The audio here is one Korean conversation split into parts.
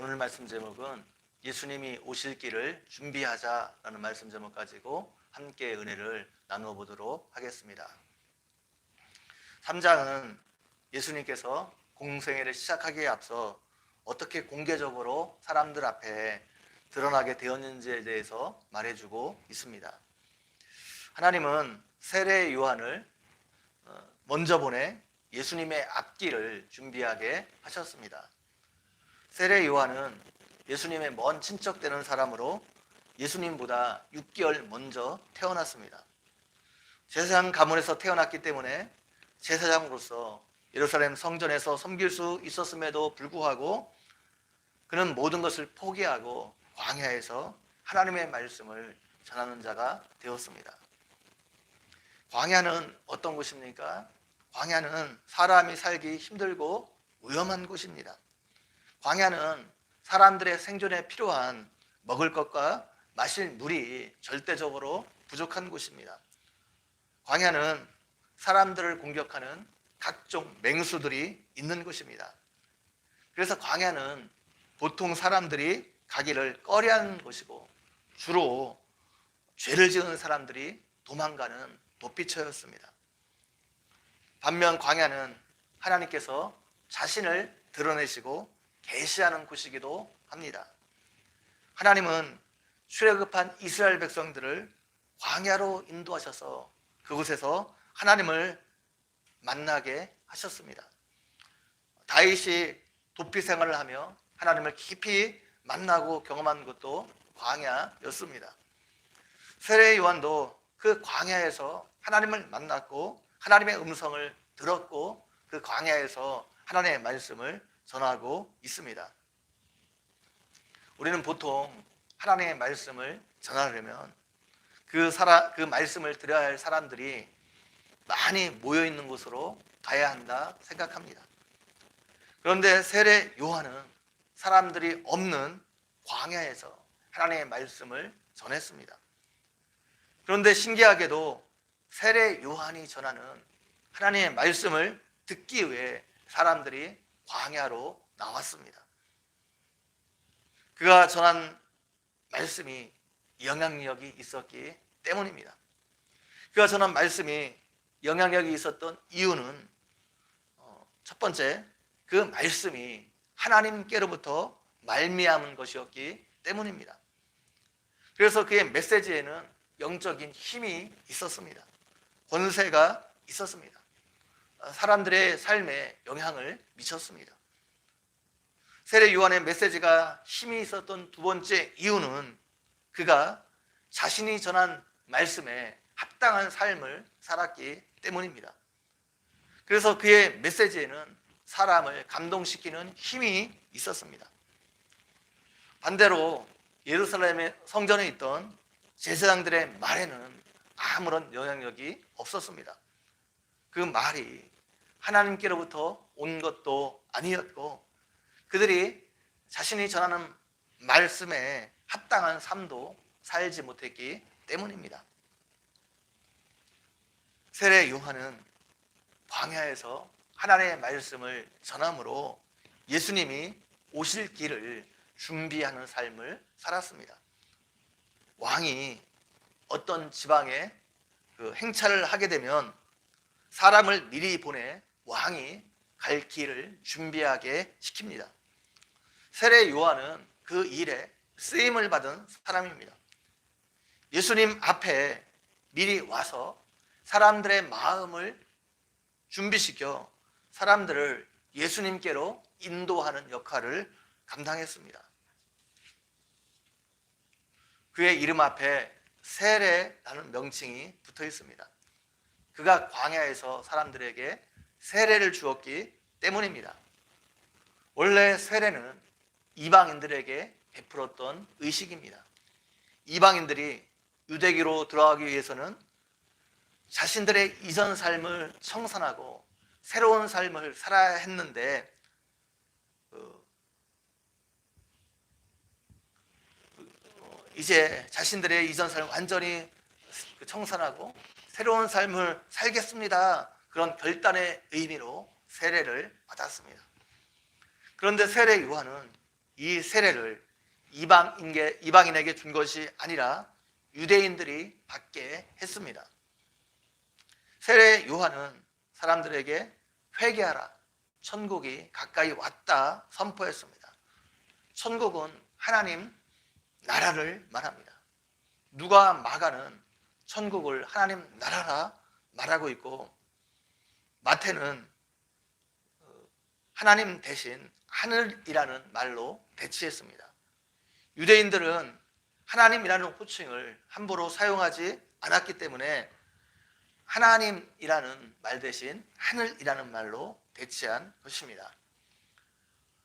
오늘 말씀 제목은 예수님이 오실 길을 준비하자라는 말씀 제목 가지고 함께 은혜를 나누어 보도록 하겠습니다. 3장은 예수님께서 공생애를 시작하기에 앞서 어떻게 공개적으로 사람들 앞에 드러나게 되었는지에 대해서 말해주고 있습니다. 하나님은 세례 요한을 먼저 보내 예수님의 앞길을 준비하게 하셨습니다. 세례 요한은 예수님의 먼 친척 되는 사람으로 예수님보다 6개월 먼저 태어났습니다. 제사장 가문에서 태어났기 때문에 제사장으로서 예루살렘 성전에서 섬길 수 있었음에도 불구하고 그는 모든 것을 포기하고 광야에서 하나님의 말씀을 전하는 자가 되었습니다. 광야는 어떤 곳입니까? 광야는 사람이 살기 힘들고 위험한 곳입니다. 광야는 사람들의 생존에 필요한 먹을 것과 마실 물이 절대적으로 부족한 곳입니다. 광야는 사람들을 공격하는 각종 맹수들이 있는 곳입니다. 그래서 광야는 보통 사람들이 가기를 꺼려하는 곳이고 주로 죄를 지은 사람들이 도망가는 도피처였습니다. 반면 광야는 하나님께서 자신을 드러내시고 계시하는 곳이기도 합니다. 하나님은 출애굽한 이스라엘 백성들을 광야로 인도하셔서 그곳에서 하나님을 만나게 하셨습니다. 다윗이 도피 생활을 하며 하나님을 깊이 만나고 경험한 것도 광야였습니다. 세례 요한도 그 광야에서 하나님을 만났고 하나님의 음성을 들었고 그 광야에서 하나님의 말씀을 전하고 있습니다. 우리는 보통 하나님의 말씀을 전하려면 그 말씀을 들어야 할 사람들이 많이 모여 있는 곳으로 가야 한다 생각합니다. 그런데 세례 요한은 사람들이 없는 광야에서 하나님의 말씀을 전했습니다. 그런데 신기하게도 세례 요한이 전하는 하나님의 말씀을 듣기 위해 사람들이 광야로 나왔습니다. 그가 전한 말씀이 영향력이 있었기 때문입니다. 그가 전한 말씀이 영향력이 있었던 이유는 첫 번째, 그 말씀이 하나님께로부터 말미암은 것이었기 때문입니다. 그래서 그의 메시지에는 영적인 힘이 있었습니다. 권세가 있었습니다. 사람들의 삶에 영향을 미쳤습니다. 세례 요한의 메시지가 힘이 있었던 두 번째 이유는 그가 자신이 전한 말씀에 합당한 삶을 살았기 때문입니다. 그래서 그의 메시지에는 사람을 감동시키는 힘이 있었습니다. 반대로 예루살렘의 성전에 있던 제사장들의 말에는 아무런 영향력이 없었습니다. 그 말이 하나님께로부터 온 것도 아니었고 그들이 자신이 전하는 말씀에 합당한 삶도 살지 못했기 때문입니다. 세례 요한은 광야에서 하나님의 말씀을 전함으로 예수님이 오실 길을 준비하는 삶을 살았습니다. 왕이 어떤 지방에 행차를 하게 되면 사람을 미리 보내 왕이 갈 길을 준비하게 시킵니다. 세례 요한은 그 일에 쓰임을 받은 사람입니다. 예수님 앞에 미리 와서 사람들의 마음을 준비시켜 사람들을 예수님께로 인도하는 역할을 감당했습니다. 그의 이름 앞에 세례라는 명칭이 붙어 있습니다. 그가 광야에서 사람들에게 세례를 주었기 때문입니다. 원래 세례는 이방인들에게 베풀었던 의식입니다. 이방인들이 유대교로 들어가기 위해서는 자신들의 이전 삶을 청산하고 새로운 삶을 살아야 했는데 이제 자신들의 이전 삶을 완전히 청산하고 새로운 삶을 살겠습니다. 그런 결단의 의미로 세례를 받았습니다. 그런데 세례 요한은 이 세례를 이방인에게 준 것이 아니라 유대인들이 받게 했습니다. 세례 요한은 사람들에게 회개하라, 천국이 가까이 왔다 선포했습니다. 천국은 하나님 나라를 말합니다. 누가 마가는 천국을 하나님 나라라 말하고 있고, 마태는 하나님 대신 하늘이라는 말로 대치했습니다. 유대인들은 하나님이라는 호칭을 함부로 사용하지 않았기 때문에 하나님이라는 말 대신 하늘이라는 말로 대치한 것입니다.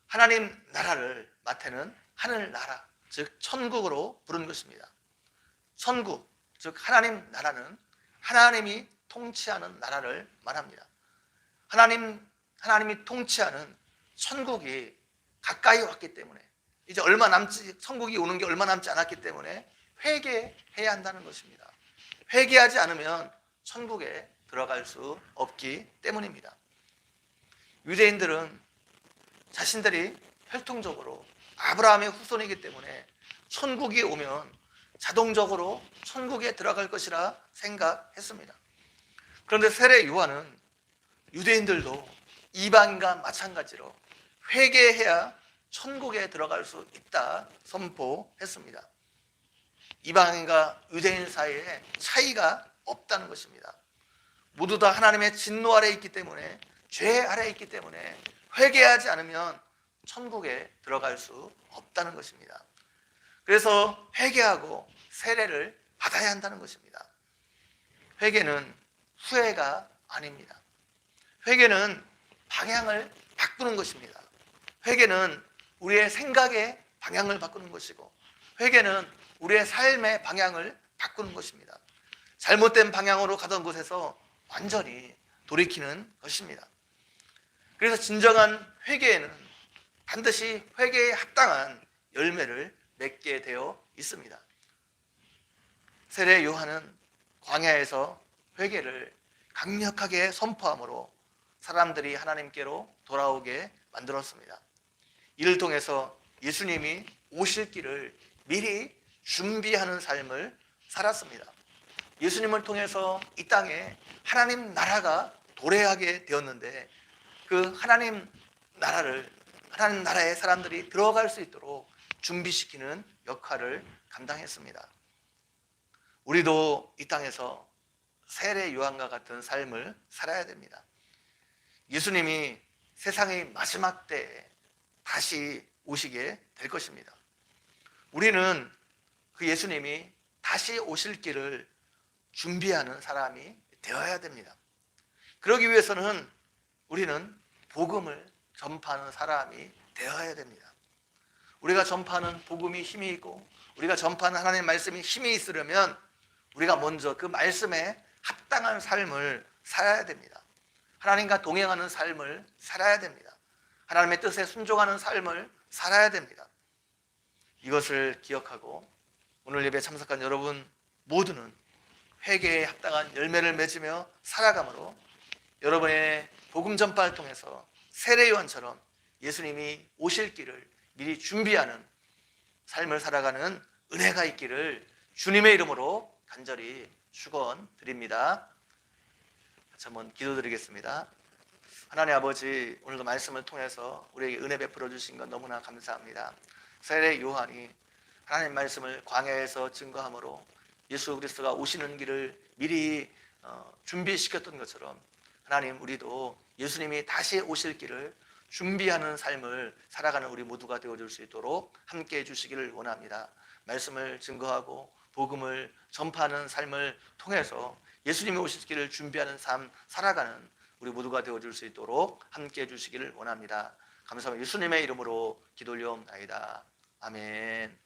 하나님 나라를 마태는 하늘나라, 즉 천국으로 부른 것입니다. 천국, 즉 하나님 나라는 하나님이 통치하는 나라를 말합니다. 하나님이 통치하는 천국이 가까이 왔기 때문에, 이제 천국이 오는 게 얼마 남지 않았기 때문에 회개해야 한다는 것입니다. 회개하지 않으면 천국에 들어갈 수 없기 때문입니다. 유대인들은 자신들이 혈통적으로 아브라함의 후손이기 때문에 천국이 오면 자동적으로 천국에 들어갈 것이라 생각했습니다. 그런데 세례 요한은 유대인들도 이방인과 마찬가지로 회개해야 천국에 들어갈 수 있다 선포했습니다. 이방인과 유대인 사이에 차이가 없다는 것입니다. 모두 다 하나님의 진노 아래 있기 때문에, 죄 아래 있기 때문에 회개하지 않으면 천국에 들어갈 수 없다는 것입니다. 그래서 회개하고 세례를 받아야 한다는 것입니다. 회개는 후회가 아닙니다. 회개는 방향을 바꾸는 것입니다. 회개는 우리의 생각의 방향을 바꾸는 것이고, 회개는 우리의 삶의 방향을 바꾸는 것입니다. 잘못된 방향으로 가던 곳에서 완전히 돌이키는 것입니다. 그래서 진정한 회개에는 반드시 회개에 합당한 열매를 맺게 되어 있습니다. 세례 요한은 광야에서 회개를 강력하게 선포함으로 사람들이 하나님께로 돌아오게 만들었습니다. 이를 통해서 예수님이 오실 길을 미리 준비하는 삶을 살았습니다. 예수님을 통해서 이 땅에 하나님 나라가 도래하게 되었는데, 그 하나님 나라에 사람들이 들어갈 수 있도록 준비시키는 역할을 감당했습니다. 우리도 이 땅에서 세례 요한과 같은 삶을 살아야 됩니다. 예수님이 세상의 마지막 때에 다시 오시게 될 것입니다. 우리는 그 예수님이 다시 오실 길을 준비하는 사람이 되어야 됩니다. 그러기 위해서는 우리는 복음을 전파하는 사람이 되어야 됩니다. 우리가 전파하는 복음이 힘이 있고, 우리가 전파하는 하나님의 말씀이 힘이 있으려면 우리가 먼저 그 말씀에 합당한 삶을 살아야 됩니다. 하나님과 동행하는 삶을 살아야 됩니다. 하나님의 뜻에 순종하는 삶을 살아야 됩니다. 이것을 기억하고 오늘 예배에 참석한 여러분 모두는 회개에 합당한 열매를 맺으며 살아가므로 여러분의 복음 전파를 통해서 세례 요한처럼 예수님이 오실 길을 미리 준비하는 삶을 살아가는 은혜가 있기를 주님의 이름으로 간절히 축원드립니다. 같이 한번 기도드리겠습니다. 하나님 아버지, 오늘도 말씀을 통해서 우리에게 은혜 베풀어 주신 것 너무나 감사합니다. 세례 요한이 하나님 말씀을 광야에서 증거함으로 예수 그리스도가 오시는 길을 미리 준비시켰던 것처럼, 하나님 우리도 예수님이 다시 오실 길을 준비하는 삶을 살아가는 우리 모두가 되어줄 수 있도록 함께해 주시기를 원합니다. 말씀을 증거하고 복음을 전파하는 삶을 통해서 예수님이 오실 길을 준비하는 삶 살아가는 우리 모두가 되어줄 수 있도록 함께해 주시기를 원합니다. 감사합니다. 예수님의 이름으로 기도 올려옵나이다. 아멘.